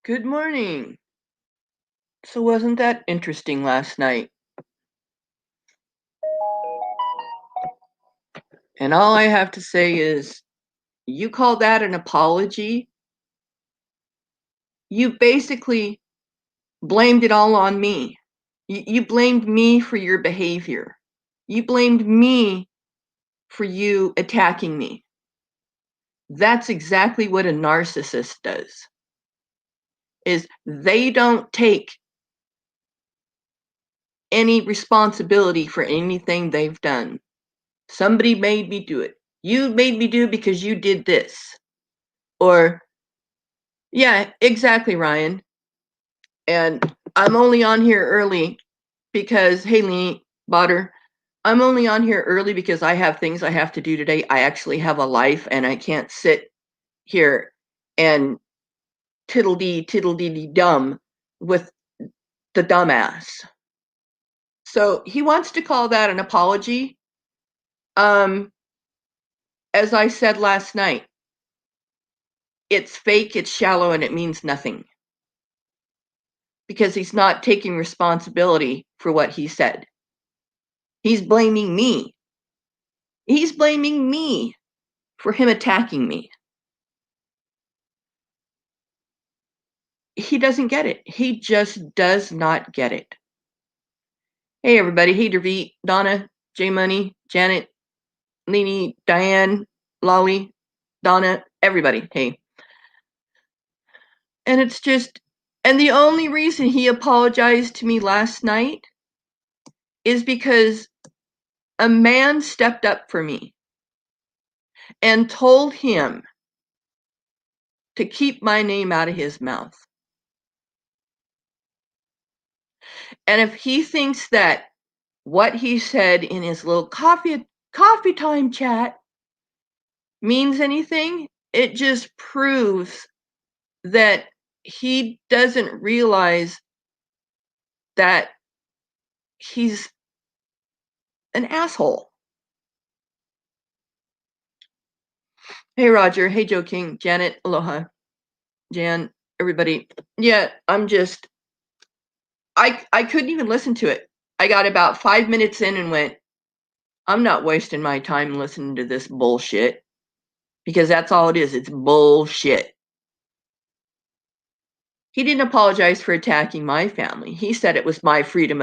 Good morning. So wasn't that interesting last night? And all I have to say is, you call that an apology? You basically blamed it all on me. You blamed me for your behavior. You blamed me for you attacking me. That's exactly what a narcissist does. Is they don't take any responsibility for anything they've done. Somebody made me do it. You made me do it because you did this. Or, yeah, exactly, Ryan. And I'm only on here early because, hey, Lee Botter, I'm only on here early because I have things I have to do today. I actually have a life and I can't sit here and tiddle-dee dumb with the dumbass. So he wants to call that an apology. As I said last night, it's fake, it's shallow, and it means nothing. Because he's not taking responsibility for what he said. He's blaming me. He's blaming me for him attacking me. He doesn't get it. He just does not get it. Hey, everybody. Hey, Dervit, Donna, J Money, Janet, Leni, Diane, Lolly, Donna, everybody. Hey. And it's just, and the only reason he apologized to me last night is because a man stepped up for me and told him to keep my name out of his mouth. And if he thinks that what he said in his little coffee time chat means anything, it just proves that he doesn't realize that he's an asshole. Hey, Roger. Hey, Joe King. Janet. Aloha. Jan. Everybody. Yeah, I couldn't even listen to it. I got about 5 minutes in and went, I'm not wasting my time listening to this bullshit. Because that's all it is. It's bullshit. He didn't apologize for attacking my family. He said it was freedom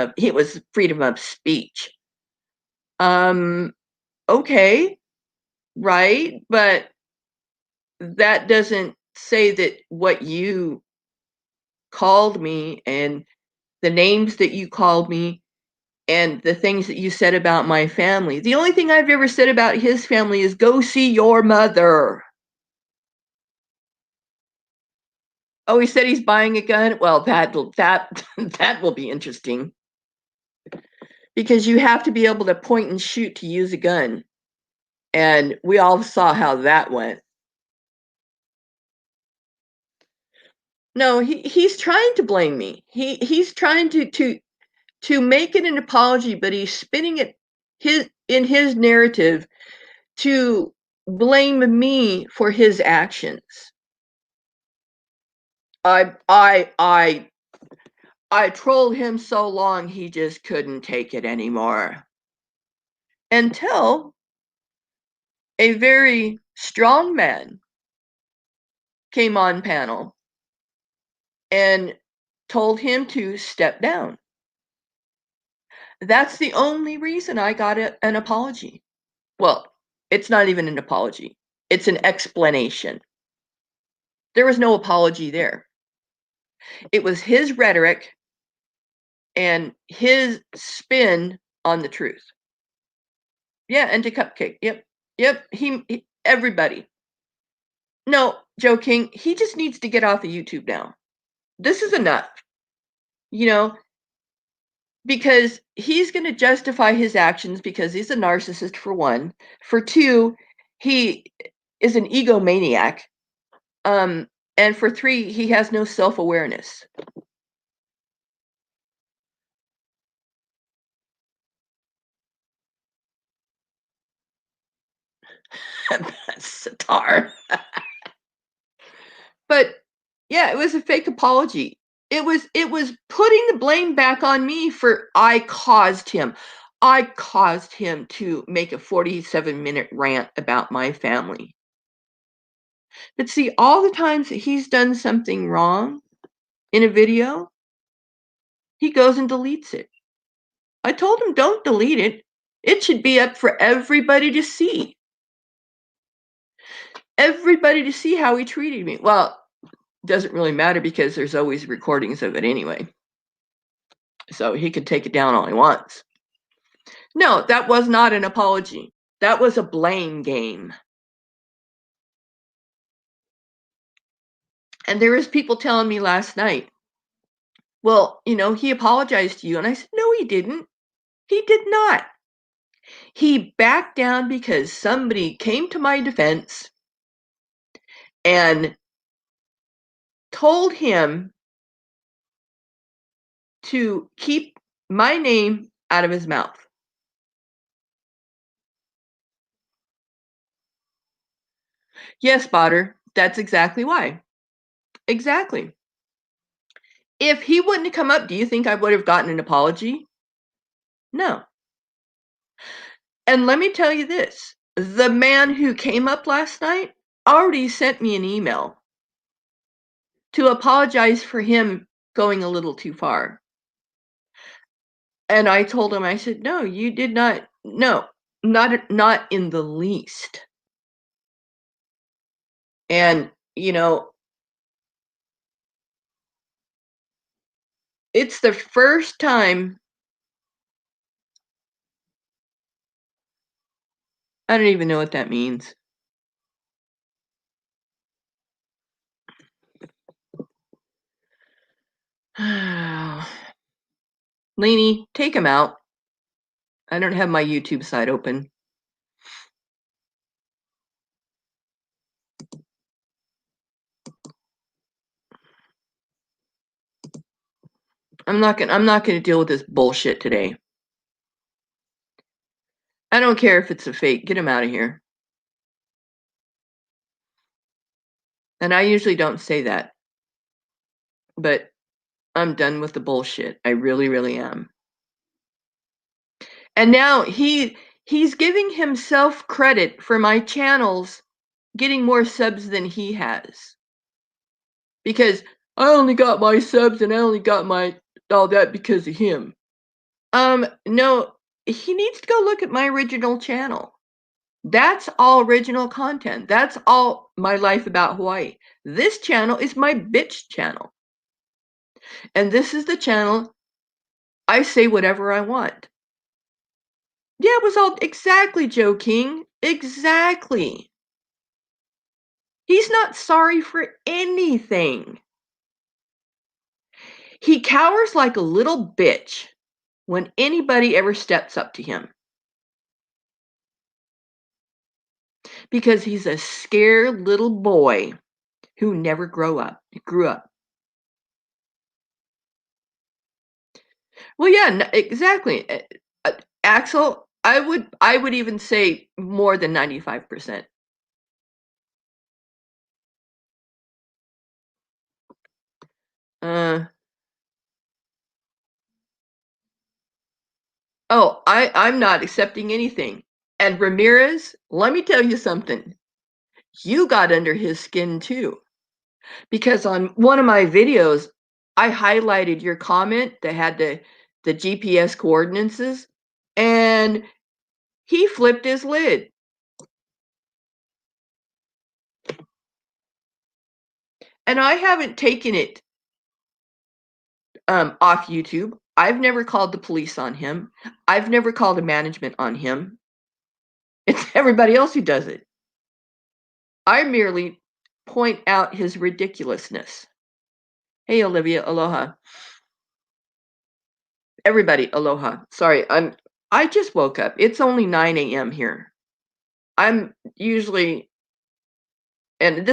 of speech. Okay, right, but that doesn't say that what you called me and the names that you called me and the things that you said about my family. The only thing I've ever said about his family is go see your mother. Oh, he said he's buying a gun. Well, that will be interesting. Because you have to be able to point and shoot to use a gun. And we all saw how that went. No, he's trying to blame me. He's trying to make it an apology, but he's spinning it in his narrative to blame me for his actions. I trolled him so long he just couldn't take it anymore. Until a very strong man came on panel and told him to step down. That's the only reason I got an apology. Well, it's not even an apology. It's an explanation. There was no apology there. It was his rhetoric and his spin on the truth. Yeah, and to Cupcake. Yep. Everybody. No, Joe King, he just needs to get off of YouTube now. This is enough. You know, because he's going to justify his actions because he's a narcissist, for one. For two, he is an egomaniac. And for three, he has no self-awareness. Sitar. But Yeah, it was a fake apology. It was putting the blame back on me for I caused him. I caused him to make a 47-minute rant about my family. But see, all the times that he's done something wrong in a video, he goes and deletes it. I told him, don't delete it. It should be up for everybody to see. Everybody to see how he treated me. Well, it doesn't really matter because there's always recordings of it anyway. So he could take it down all he wants. No, that was not an apology. That was a blame game. And there was people telling me last night, well, he apologized to you. And I said, no, he didn't. He did not. He backed down because somebody came to my defense and told him to keep my name out of his mouth. Yes, Botter, that's exactly why. Exactly. If he wouldn't have come up, do you think I would have gotten an apology? No. And let me tell you this, the man who came up last night already sent me an email to apologize for him going a little too far. And I told him, I said, no, you did not. No, not in the least. And, it's the first time. I don't even know what that means. Lainey, take him out. I don't have my YouTube side open. I'm not gonna deal with this bullshit today. I don't care if it's a fake. Get him out of here. And I usually don't say that. But I'm done with the bullshit. I really, really am. And now he's giving himself credit for my channels getting more subs than he has. Because I only got my subs and I only got my all that because of him. No, he needs to go look at my original channel. That's all original content. That's all my life about Hawaii. This channel is my bitch channel. And this is the channel I say whatever I want. Yeah, it was all exactly, Joe King. Exactly. He's not sorry for anything. He cowers like a little bitch when anybody ever steps up to him. Because he's a scared little boy who never grew up. Well, yeah, exactly. Axel, I would even say more than 95%. Oh, I'm not accepting anything. And Ramirez, let me tell you something. You got under his skin too. Because on one of my videos, I highlighted your comment that had the GPS coordinates, and he flipped his lid. And I haven't taken it off YouTube. I've never called the police on him. I've never called a management on him. It's everybody else who does it. I merely point out his ridiculousness. Hey, Olivia, aloha. Everybody, aloha. Sorry, I just woke up. It's only 9 a.m. here. I'm usually, and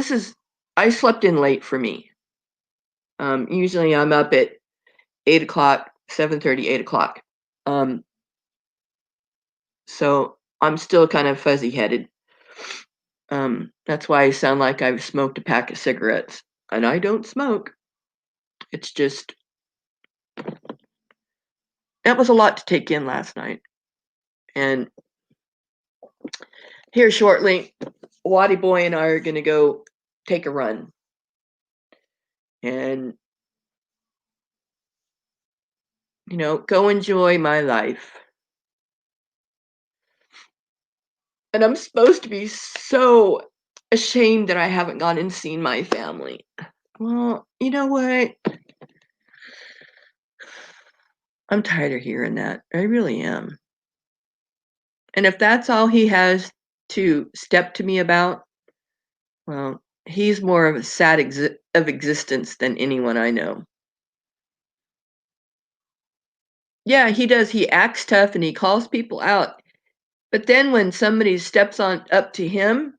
I slept in late for me. Usually I'm up at 8 o'clock, 7:30, 8 o'clock. So I'm still kind of fuzzy headed. That's why I sound like I've smoked a pack of cigarettes. and I don't smoke. It's just, that was a lot to take in last night. And here shortly, Waddy Boy and I are going to go take a run. And, go enjoy my life. And I'm supposed to be so ashamed that I haven't gone and seen my family. Well, you know what? I'm tired of hearing that. I really am. And if that's all he has to step to me about, well, he's more of a sad of existence than anyone I know. Yeah, he does. He acts tough and he calls people out. But then when somebody steps on up to him,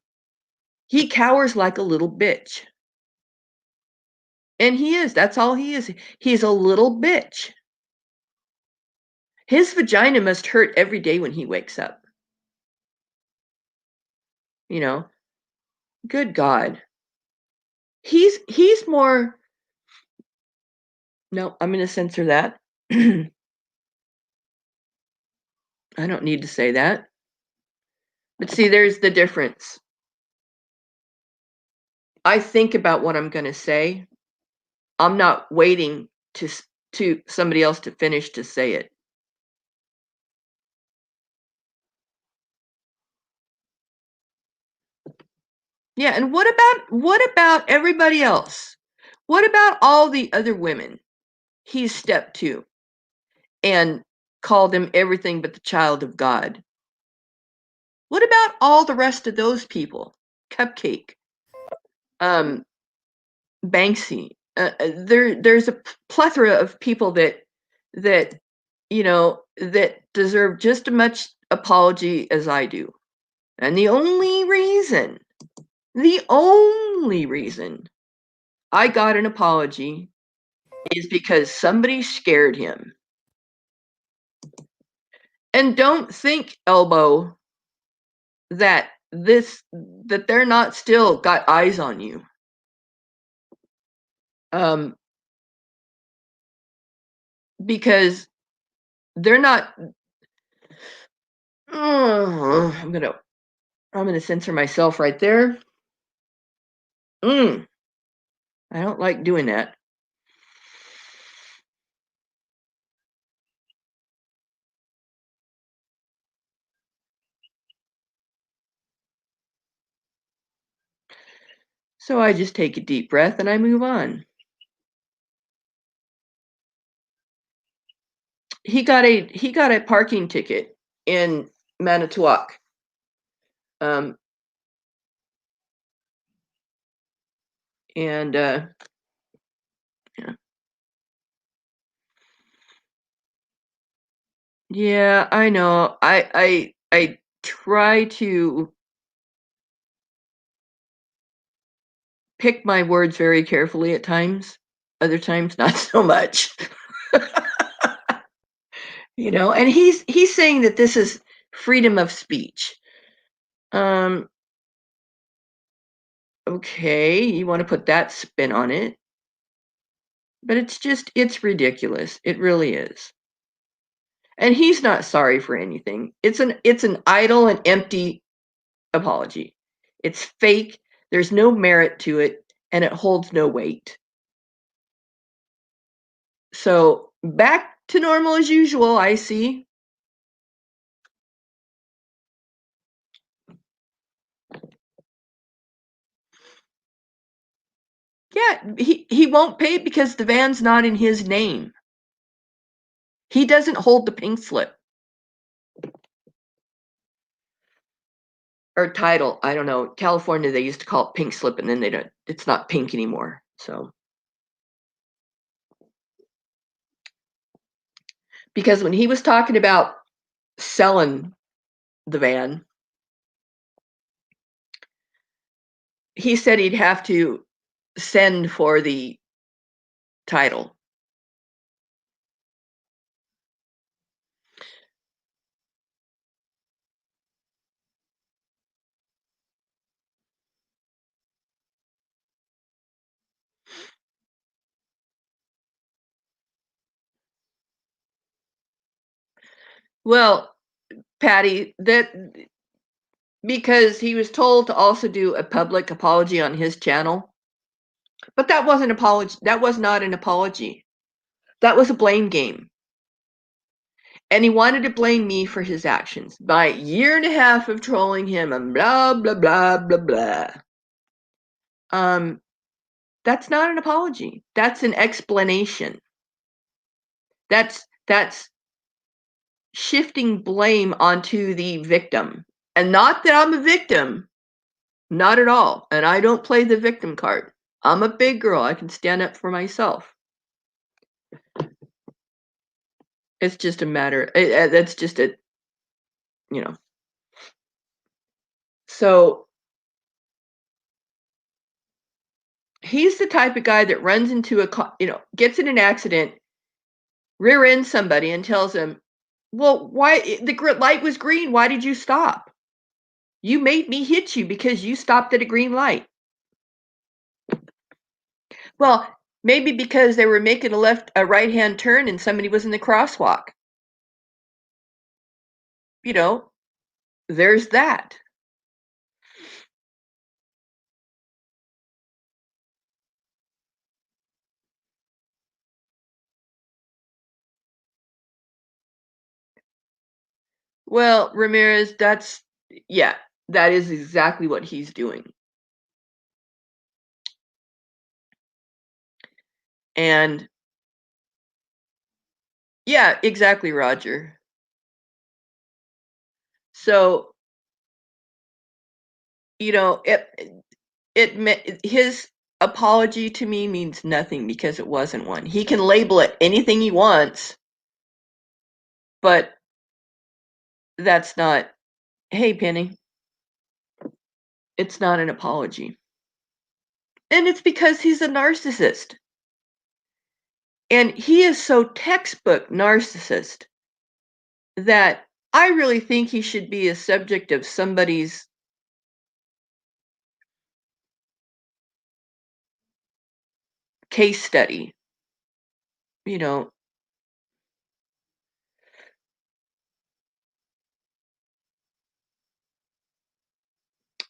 he cowers like a little bitch. And he is. That's all he is. He's a little bitch. His vagina must hurt every day when he wakes up. Good God. He's more. No, I'm going to censor that. I don't need to say that. But see, there's the difference. I think about what I'm going to say. I'm not waiting to somebody else to finish to say it. Yeah, and what about everybody else? What about all the other women he's stepped to and called them everything but the child of God? What about all the rest of those people? Cupcake, Banksy. There's a plethora of people that that deserve just as much apology as I do. And the only reason I got an apology is because somebody scared him. And don't think, Elbow, that they're not still got eyes on you. Because they're not. I'm gonna censor myself right there. I don't like doing that. So I just take a deep breath and I move on. He got a parking ticket in Manitowoc. And yeah. Yeah, I know. I try to pick my words very carefully at times. Other times not so much. And he's saying that this is freedom of speech. Okay, you want to put that spin on it. But it's ridiculous. It really is. And he's not sorry for anything. It's an idle and empty apology. It's fake. There's no merit to it, and it holds no weight. So back to normal as usual, I see. Yeah, he won't pay because the van's not in his name. He doesn't hold the pink slip. Or title. I don't know. California, they used to call it pink slip, and then it's not pink anymore. So, because when he was talking about selling the van, he said he'd have to send for the title. Well, Patty, that because he was told to also do a public apology on his channel, but that wasn't apology. That was not an apology. That was a blame game. And he wanted to blame me for his actions. My year and a half of trolling him and blah blah blah blah blah. That's not an apology. That's an explanation. That's shifting blame onto the victim. And not that I'm a victim, not at all. And I don't play the victim card. I'm a big girl. I can stand up for myself. It's just a matter. That's just a, you know. So he's the type of guy that runs into gets in an accident, rear ends somebody, and tells them, "Well, why the light was green? Why did you stop? You made me hit you because you stopped at a green light." Well, maybe because they were making a right-hand turn and somebody was in the crosswalk. There's that. Well, Ramirez, that is exactly what he's doing. And yeah, exactly, Roger. So, his apology to me means nothing because it wasn't one. He can label it anything he wants, but that's not, hey, Penny, it's not an apology. And it's because he's a narcissist. And he is so textbook narcissist that I really think he should be a subject of somebody's case study. You know,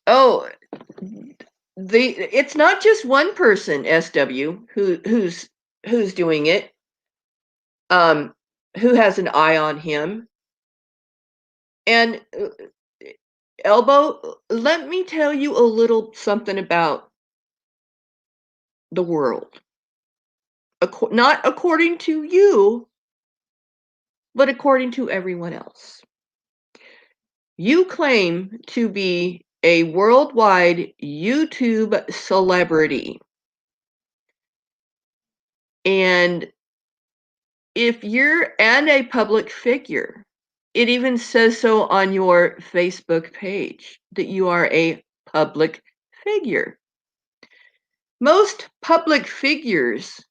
oh, it's not just one person, SW, who's doing it, who has an eye on him. And Elbow, let me tell you a little something about the world. Not according to you, but according to everyone else. You claim to be a worldwide YouTube celebrity. And if you're a public figure, it even says so on your Facebook page that you are a public figure. Most public figures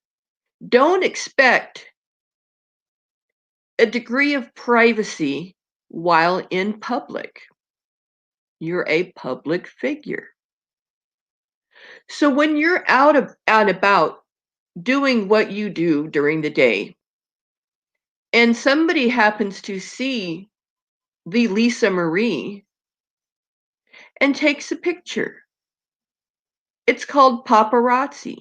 don't expect a degree of privacy while in public. You're a public figure. So when you're out about doing what you do during the day, and somebody happens to see the Lisa Marie and takes a picture, it's called paparazzi.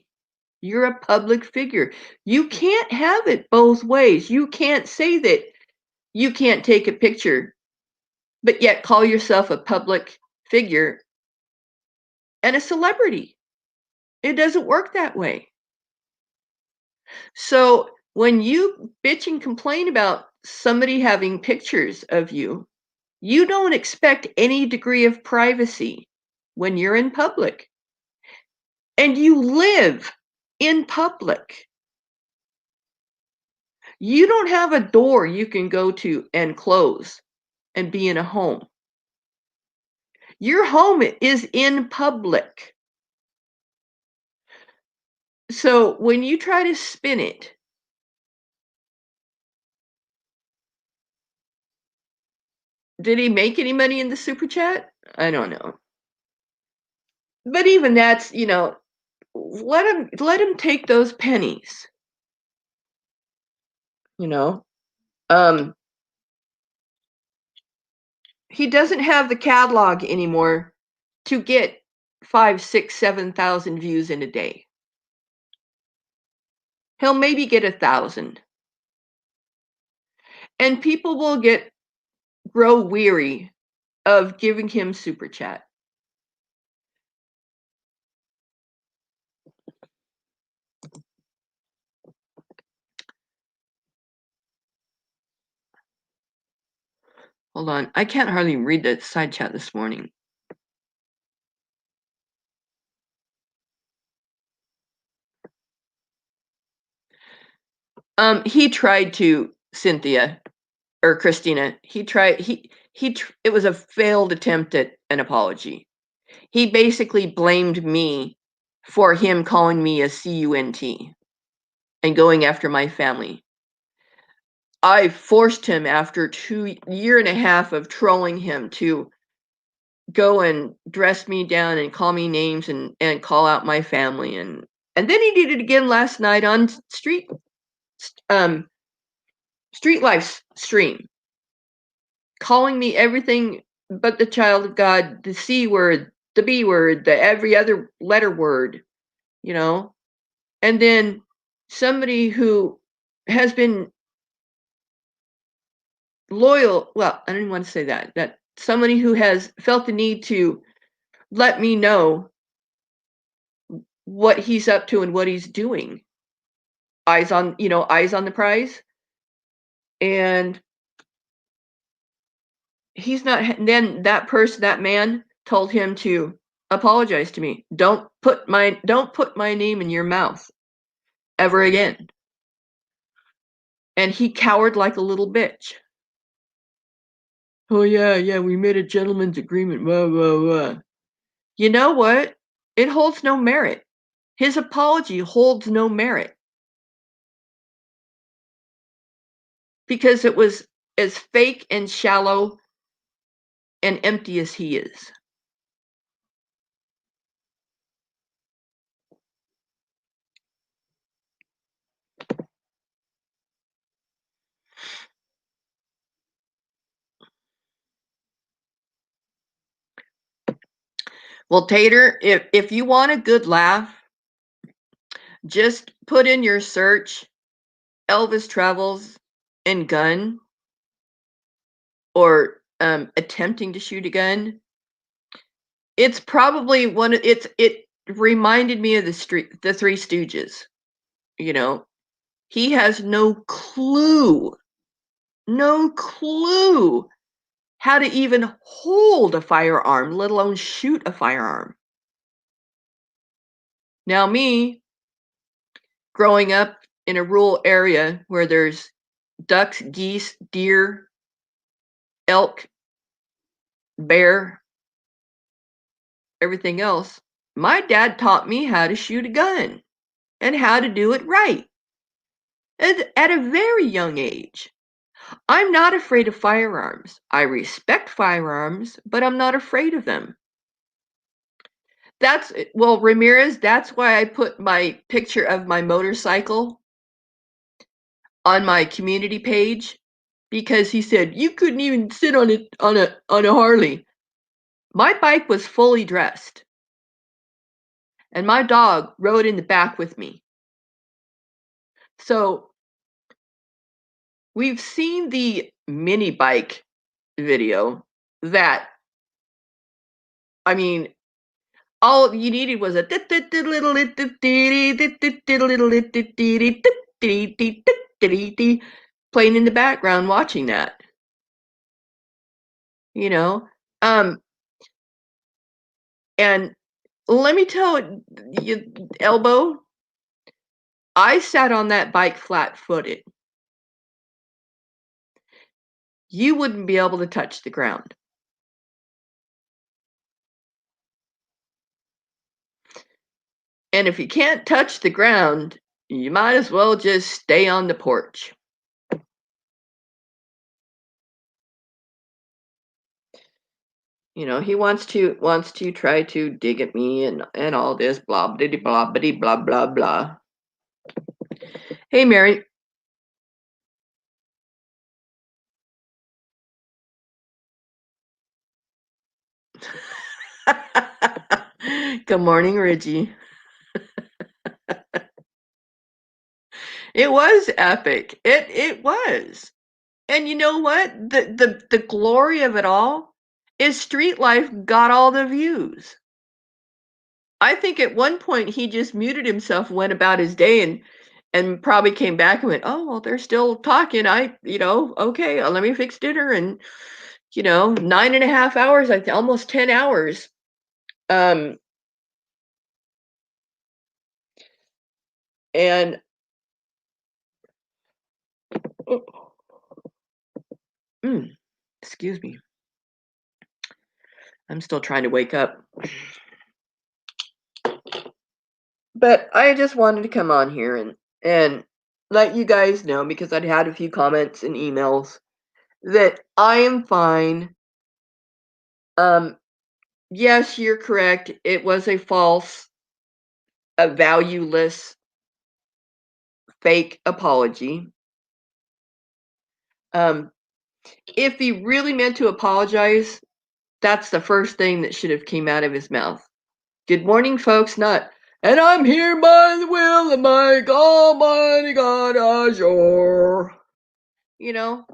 You're a public figure. You can't have it both ways. You can't say that you can't take a picture, but yet call yourself a public figure and a celebrity. It doesn't work that way. So when you bitch and complain about somebody having pictures of you, you don't expect any degree of privacy when you're in public. And you live in public. You don't have a door you can go to and close and be in a home. Your home is in public. So when you try to spin it, did he make any money in the super chat? I don't know. But even that's, let him take those pennies. You know. he doesn't have the catalog anymore to get 5, 6, 7,000 views in a day. He'll maybe get 1,000. And people will grow weary of giving him super chat. Hold on, I can't hardly read the side chat this morning. He tried to, Cynthia or Christina. It was a failed attempt at an apology. He basically blamed me for him calling me a cunt and going after my family. I forced him after 2 years and a half of trolling him to go and dress me down and call me names and call out my family, and then he did it again last night on Street Life stream, calling me everything but the child of God, the C word, the B word, the every other letter word, you know. And then somebody who has been loyal, well, I don't even want to say that somebody who has felt the need to let me know what he's up to and what he's doing. Eyes on the prize. And he's not, then that man told him to apologize to me. Don't put my name in your mouth ever again. And he cowered like a little bitch. Oh yeah, we made a gentleman's agreement. Blah, blah, blah. You know what? It holds no merit. His apology holds no merit. Because it was as fake and shallow and empty as he is. Well, Tater, if you want a good laugh, just put in your search Elvis travels and gun, or attempting to shoot a gun. It's probably it reminded me of the Three Stooges. You know, he has no clue how to even hold a firearm, let alone shoot a firearm. Now me, growing up in a rural area where there's ducks, geese, deer, elk, bear, everything else, my dad taught me how to shoot a gun and how to do it right at a very young age. I'm not afraid of firearms. I respect firearms, but I'm not afraid of them. Ramirez, that's why I put my picture of my motorcycle on my community page, because he said you couldn't even sit on a Harley. My bike was fully dressed, and my dog rode in the back with me. So we've seen the mini bike video that, I mean, all you needed was a playing in the background watching that. You know? And let me tell you, Elbow, I sat on that bike flat-footed. You wouldn't be able to touch the ground. And if you can't touch the ground, you might as well just stay on the porch. You know, he wants to try to dig at me and all this blah blah blah blah blah blah. Hey, Mary. Good morning, Reggie. It was epic. It was. And you know what? The glory of it all is Street Life got all the views. I think at one point he just muted himself, went about his day, and probably came back and went, "Oh, well, they're still talking. Okay, let me fix dinner." And 9.5 hours, like almost 10 hours. Um, and mm, excuse me, I'm still trying to wake up. But I just wanted to come on here and let you guys know, because I'd had a few comments and emails, that I am fine. Yes, you're correct. It was a false, a valueless, fake apology. Um, if he really meant to apologize, that's the first thing that should have came out of his mouth. Good morning, folks. Not, and I'm here by the will of my almighty God, Azure. You know,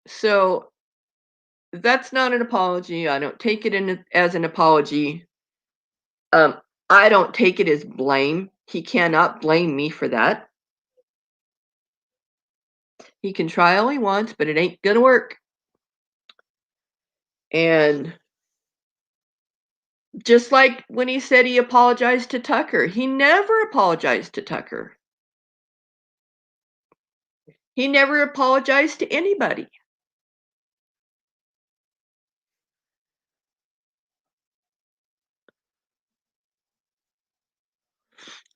so that's not an apology. I don't take it as an apology. I don't take it as blame. He cannot blame me for that. He can try all he wants, but it ain't gonna work. And just like when he said he apologized to Tucker, he never apologized to Tucker. He never apologized to anybody.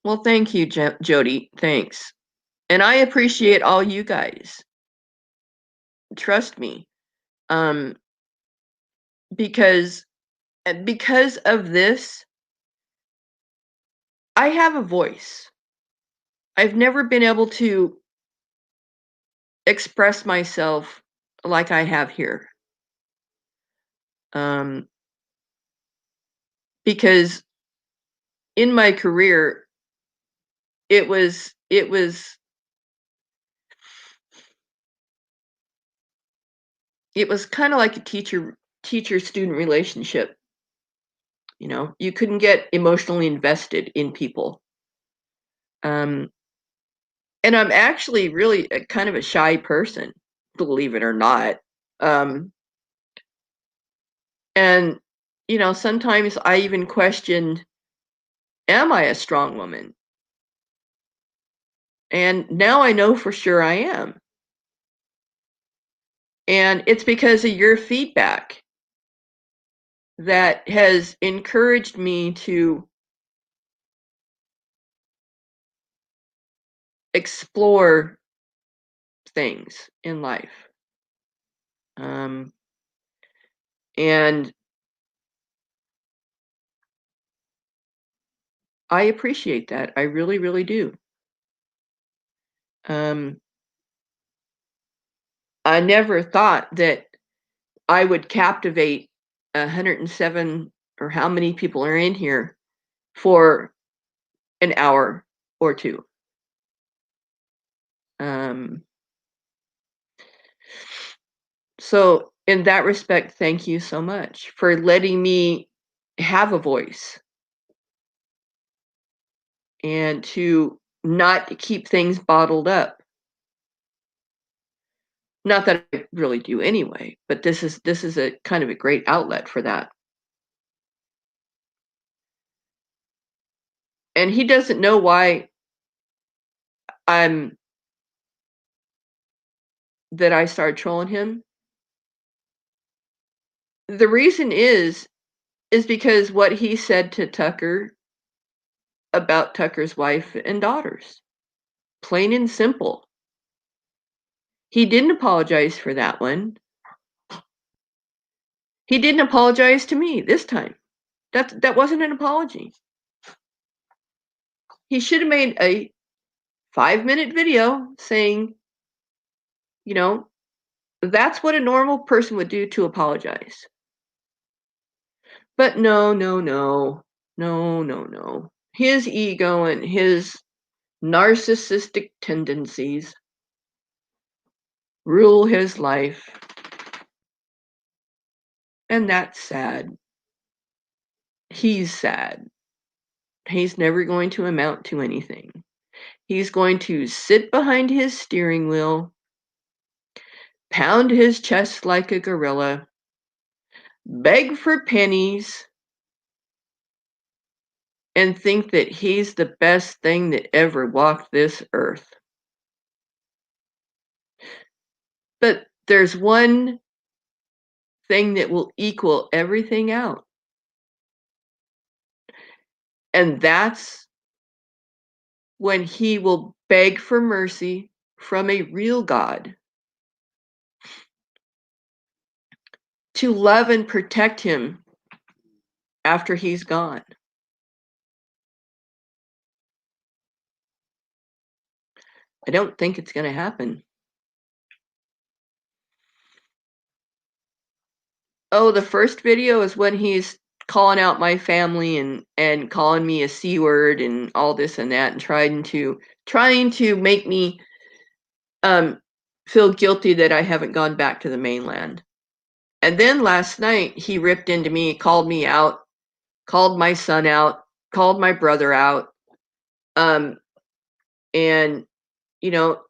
Well, thank you, Jody. Thanks. And I appreciate all you guys. Trust me. Um, because of this, I have a voice. I've never been able to express myself like I have here. Because in my career, it was kind of like a teacher student relationship. You couldn't get emotionally invested in people. And I'm actually really kind of a shy person, believe it or not. And sometimes I even questioned, am I a strong woman? And now I know for sure I am. And it's because of your feedback that has encouraged me to explore things in life. And I appreciate that. I really, really do. I never thought that I would captivate 107 or how many people are in here for an hour or two. So in that respect, thank you so much for letting me have a voice and to not keep things bottled up. Not that I really do anyway, but this is a kind of a great outlet for that. And he doesn't know why I started trolling him. The reason is because what he said to Tucker about Tucker's wife and daughters. Plain and simple. He didn't apologize for that one. He didn't apologize to me this time. That wasn't an apology. He should have made a 5-minute video saying, That's what a normal person would do to apologize. But no, no, no. No, no, no. His ego and his narcissistic tendencies rule his life. And that's sad. He's sad. He's never going to amount to anything. He's going to sit behind his steering wheel, pound his chest like a gorilla, beg for pennies, and think that he's the best thing that ever walked this earth. But there's one thing that will equal everything out. And that's when he will beg for mercy from a real God to love and protect him after he's gone. I don't think it's going to happen. Oh, the first video is when he's calling out my family and calling me a C word and all this and that and trying to make me feel guilty that I haven't gone back to the mainland. And then last night he ripped into me, called me out, called my son out, called my brother out, and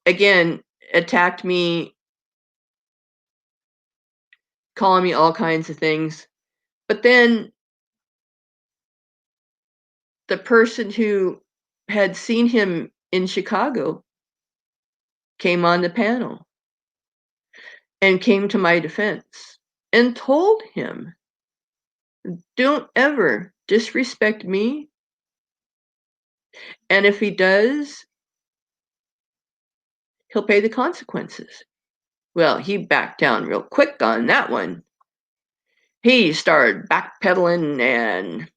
again attacked me, calling me all kinds of things. But then the person who had seen him in Chicago came on the panel and came to my defense and told him, don't ever disrespect me. And if he does, he'll pay the consequences. Well, he backed down real quick on that one. He started backpedaling and,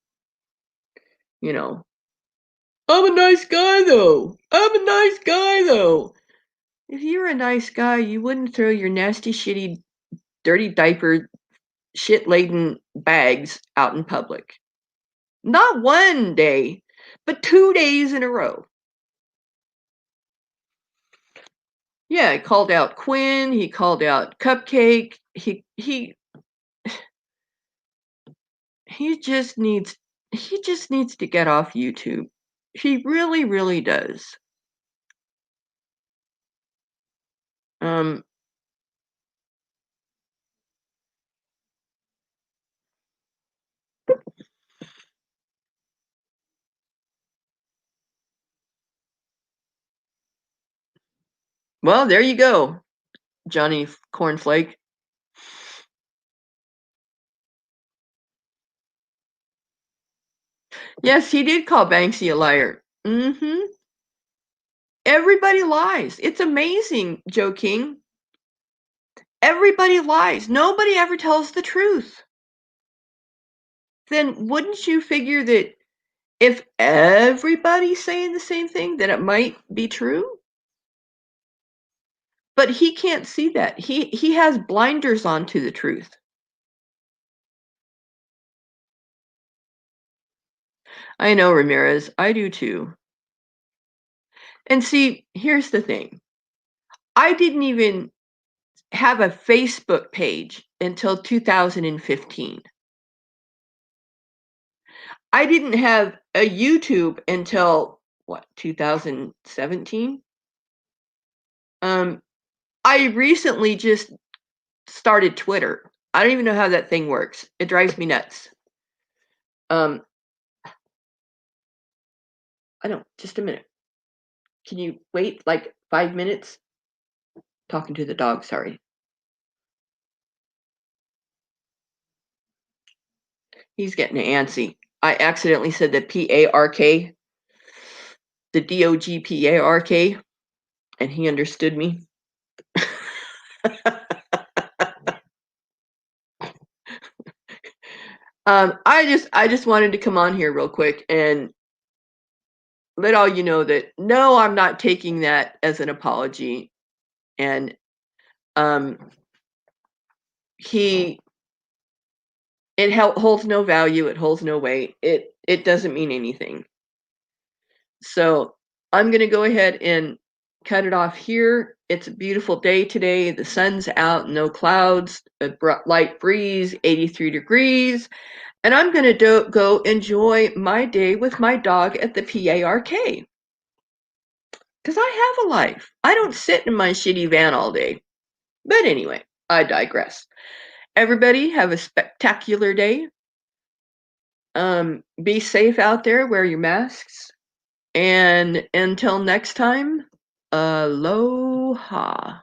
I'm a nice guy though. I'm a nice guy though. If you were a nice guy, you wouldn't throw your nasty, shitty, dirty diaper, shit-laden bags out in public. Not one day, but 2 days in a row. Yeah, he called out Quinn, he called out Cupcake. He just needs to get off YouTube. He really, really does. Um well, there you go, Johnny Cornflake. Yes, he did call Banksy a liar. Everybody lies. It's amazing, Joe King. Everybody lies. Nobody ever tells the truth. Then wouldn't you figure that if everybody's saying the same thing, that it might be true? But he can't see that. He has blinders on to the truth. I know, Ramirez. I do too. And see, here's the thing. I didn't even have a Facebook page until 2015. I didn't have a YouTube until 2017? I recently just started Twitter. I don't even know how that thing works. It drives me nuts. I don't. Just a minute. Can you wait like 5 minutes? Talking to the dog, sorry. He's getting antsy. I accidentally said the P-A-R-K, the D-O-G-P-A-R-K, and he understood me. I just wanted to come on here real quick and let all you know that no, I'm not taking that as an apology. And He it holds no value, it holds no weight, it doesn't mean anything. So I'm gonna go ahead and cut it off here. It's a beautiful day today. The sun's out, no clouds, a light breeze, 83 degrees. And I'm gonna go enjoy my day with my dog at the PARK. Because I have a life. I don't sit in my shitty van all day. But anyway, I digress. Everybody have a spectacular day. Be safe out there, wear your masks. And until next time, aloha.